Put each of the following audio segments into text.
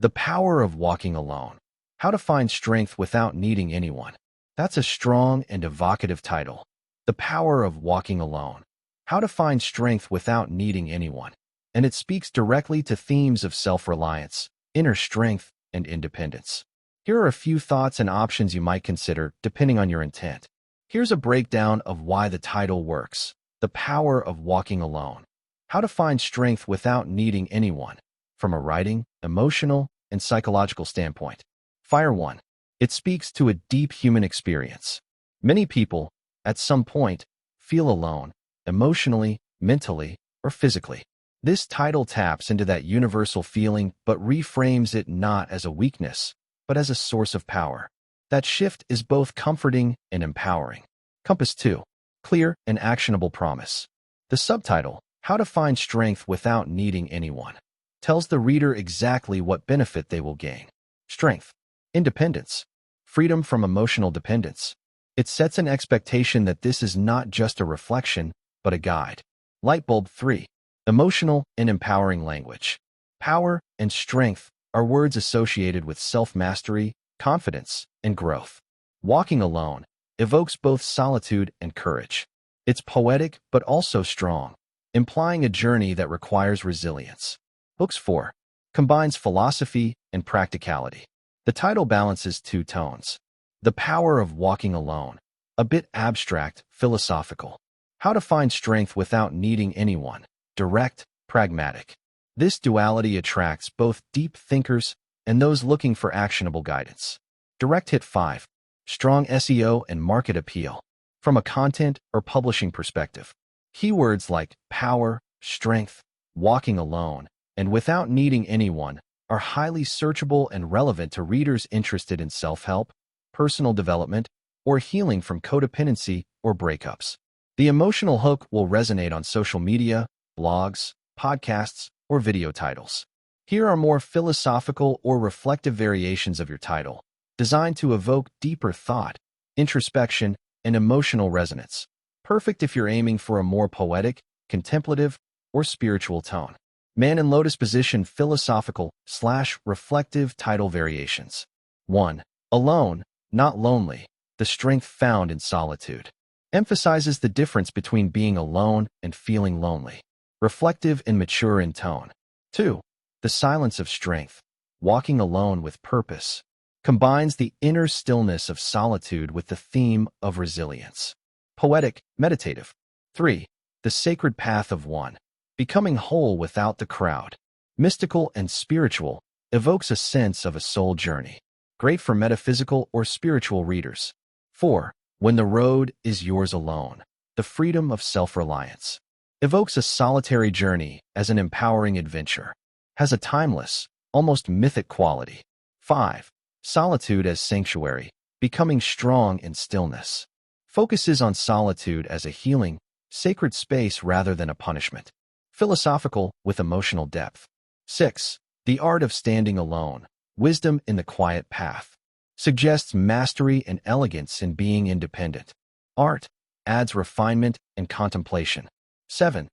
The Power of Walking Alone. How to Find Strength Without Needing Anyone. That's a strong and evocative title. The Power of Walking Alone. How to Find Strength Without Needing Anyone. And it speaks directly to themes of self-reliance, inner strength, and independence. Here are a few thoughts and options you might consider depending on your intent. Here's a breakdown of why the title works. The Power of Walking Alone. How to Find Strength Without Needing Anyone. From a writing, emotional, and psychological standpoint. Fire 1. It speaks to a deep human experience. Many people, at some point, feel alone, emotionally, mentally, or physically. This title taps into that universal feeling but reframes it not as a weakness, but as a source of power. That shift is both comforting and empowering. Compass 2. Clear and actionable promise. The subtitle, How to Find Strength Without Needing Anyone, tells the reader exactly what benefit they will gain. Strength, independence, freedom from emotional dependence. It sets an expectation that this is not just a reflection, but a guide. Lightbulb 3. Emotional and empowering language. Power and strength are words associated with self-mastery, confidence, and growth. Walking alone evokes both solitude and courage. It's poetic but also strong, implying a journey that requires resilience. Books 4. Combines philosophy and practicality. The title balances two tones. The Power of Walking Alone, a bit abstract, philosophical. How to Find Strength Without Needing Anyone, direct, pragmatic. This duality attracts both deep thinkers and those looking for actionable guidance. Direct Hit 5. Strong SEO and market appeal. From a content or publishing perspective, keywords like power, strength, walking alone, and without needing anyone are highly searchable and relevant to readers interested in self-help, personal development, or healing from codependency or breakups. The emotional hook will resonate on social media, blogs, podcasts, or video titles. Here are more philosophical or reflective variations of your title, designed to evoke deeper thought, introspection, and emotional resonance. Perfect if you're aiming for a more poetic, contemplative, or spiritual tone. Man in Lotus Position philosophical/reflective title variations. 1. Alone, not lonely. The strength found in solitude. Emphasizes the difference between being alone and feeling lonely. Reflective and mature in tone. 2. The silence of strength. Walking alone with purpose. Combines the inner stillness of solitude with the theme of resilience. Poetic, meditative. 3. The sacred path of one. Becoming whole without the crowd. Mystical and spiritual, evokes a sense of a soul journey. Great for metaphysical or spiritual readers. 4. When the road is yours alone. The freedom of self-reliance. Evokes a solitary journey as an empowering adventure. Has a timeless, almost mythic quality. 5. Solitude as sanctuary. Becoming strong in stillness. Focuses on solitude as a healing, sacred space rather than a punishment. Philosophical with emotional depth. 6. The Art of Standing Alone. Wisdom in the Quiet Path. Suggests mastery and elegance in being independent. Art adds refinement and contemplation. 7.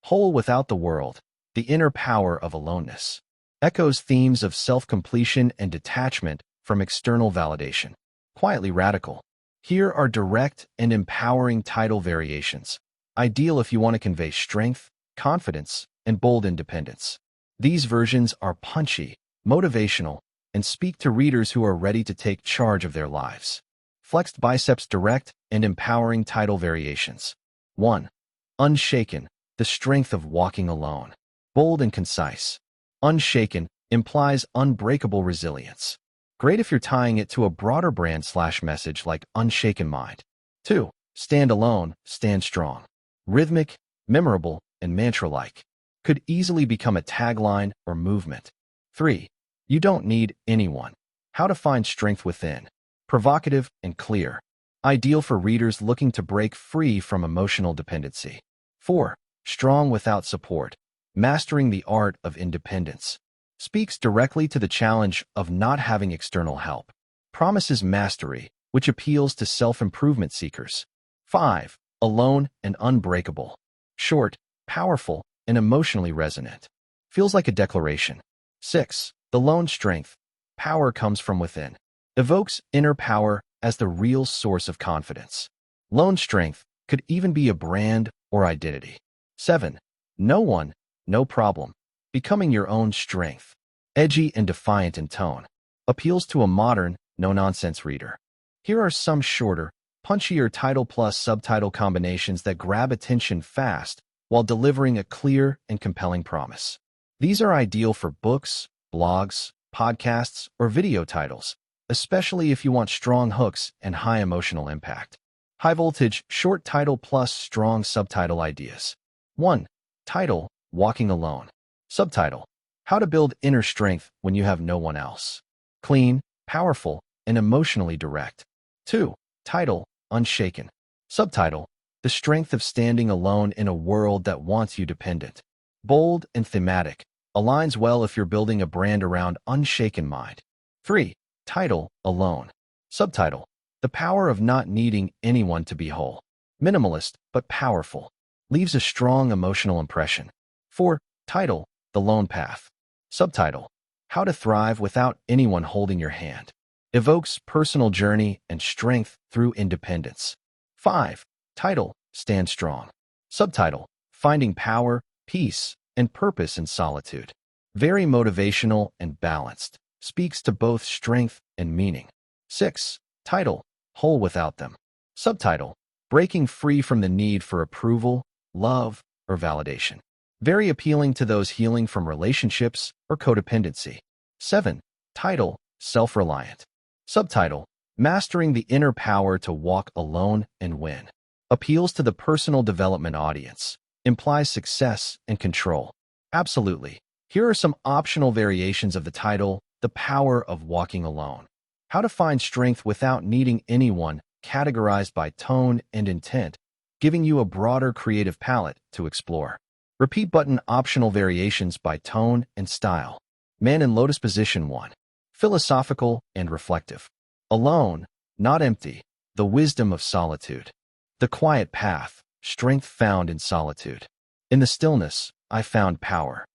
Whole Without the World. The Inner Power of Aloneness. Echoes themes of self-completion and detachment from external validation. Quietly radical. Here are direct and empowering title variations, ideal if you want to convey strength, confidence, and bold independence. These versions are punchy, motivational, and speak to readers who are ready to take charge of their lives. Flexed Biceps direct and empowering title variations. 1. Unshaken, the strength of walking alone. Bold and concise. Unshaken implies unbreakable resilience. Great if you're tying it to a broader brand/message like Unshaken Mind. 2. Stand alone, stand strong. Rhythmic, memorable, and mantra-like. Could easily become a tagline or movement. 3. You don't need anyone. How to Find Strength Within. Provocative and clear. Ideal for readers looking to break free from emotional dependency. 4. Strong Without Support. Mastering the Art of Independence. Speaks directly to the challenge of not having external help. Promises mastery, which appeals to self-improvement seekers. 5. Alone and Unbreakable. Short, powerful, and emotionally resonant. Feels like a declaration. 6. The lone strength. Power comes from within. Evokes inner power as the real source of confidence. Lone strength could even be a brand or identity. 7. No one, no problem. Becoming your own strength. Edgy and defiant in tone. Appeals to a modern, no-nonsense reader. Here are some shorter, punchier title plus subtitle combinations that grab attention fast while delivering a clear and compelling promise. These are ideal for books, blogs, podcasts, or video titles, especially if you want strong hooks and high emotional impact. High voltage, short title plus strong subtitle ideas. 1. Title, Walking Alone. Subtitle, How to Build Inner Strength When You Have No One Else. Clean, powerful, and emotionally direct. 2. Title, Unshaken. Subtitle, The Strength of Standing Alone in a World That Wants You Dependent. Bold and thematic, aligns well if you're building a brand around unshaken mind. 3. Title, Alone. Subtitle, The Power of Not Needing Anyone to Be Whole. Minimalist, but powerful. Leaves a strong emotional impression. 4. Title, The Lone Path. Subtitle, How to Thrive Without Anyone Holding Your Hand. Evokes personal journey and strength through independence. 5. Title, Stand Strong. Subtitle, Finding Power, Peace, and Purpose in Solitude. Very motivational and balanced. Speaks to both strength and meaning. 6. Title, Whole Without Them. Subtitle, Breaking Free from the Need for Approval, Love, or Validation. Very appealing to those healing from relationships or codependency. 7. Title, Self-reliant. Subtitle, Mastering the Inner Power to Walk Alone and Win. Appeals to the personal development audience. Implies success and control. Absolutely. Here are some optional variations of the title, The Power of Walking Alone. How to Find Strength Without Needing Anyone, categorized by tone and intent, giving you a broader creative palette to explore. Repeat button optional variations by tone and style. Man in Lotus Position 1. Philosophical and reflective. Alone, not empty. The wisdom of solitude. The quiet path. Strength found in solitude. In the stillness, I found power.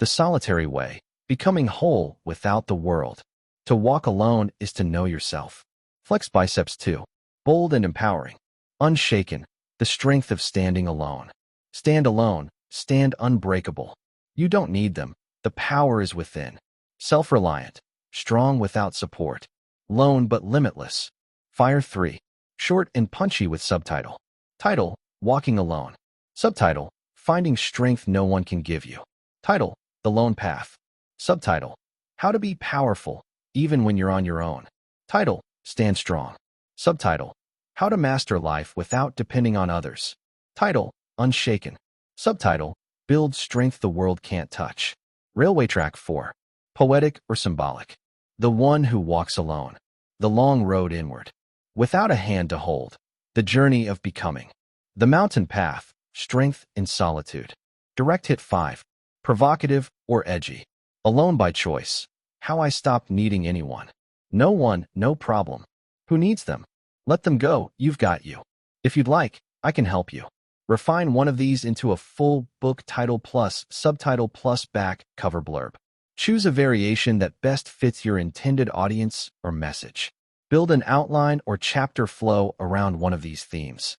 The solitary way. Becoming whole without the world. To walk alone is to know yourself. Flex Biceps 2. Bold and empowering. Unshaken. The strength of standing alone. Stand alone. Stand unbreakable. You don't need them. The power is within. Self-reliant. Strong without support. Lone but limitless. Fire 3. Short and punchy with subtitle. Title, Walking Alone. Subtitle, Finding Strength No One Can Give You. Title, The Lone Path. Subtitle, How to Be Powerful, Even When You're on Your Own. Title, Stand Strong. Subtitle, How to Master Life Without Depending on Others. Title, Unshaken. Subtitle, Build Strength the World Can't Touch. Railway Track 4. Poetic or symbolic. The One Who Walks Alone. The Long Road Inward. Without a hand to hold. The Journey of Becoming. The Mountain Path. Strength in Solitude. Direct Hit 5. Provocative or edgy. Alone by Choice. How I Stopped Needing Anyone. No one, no problem. Who needs them? Let them go, you've got you. If you'd like, I can help you. Refine one of these into a full book title plus subtitle plus back cover blurb. Choose a variation that best fits your intended audience or message. Build an outline or chapter flow around one of these themes.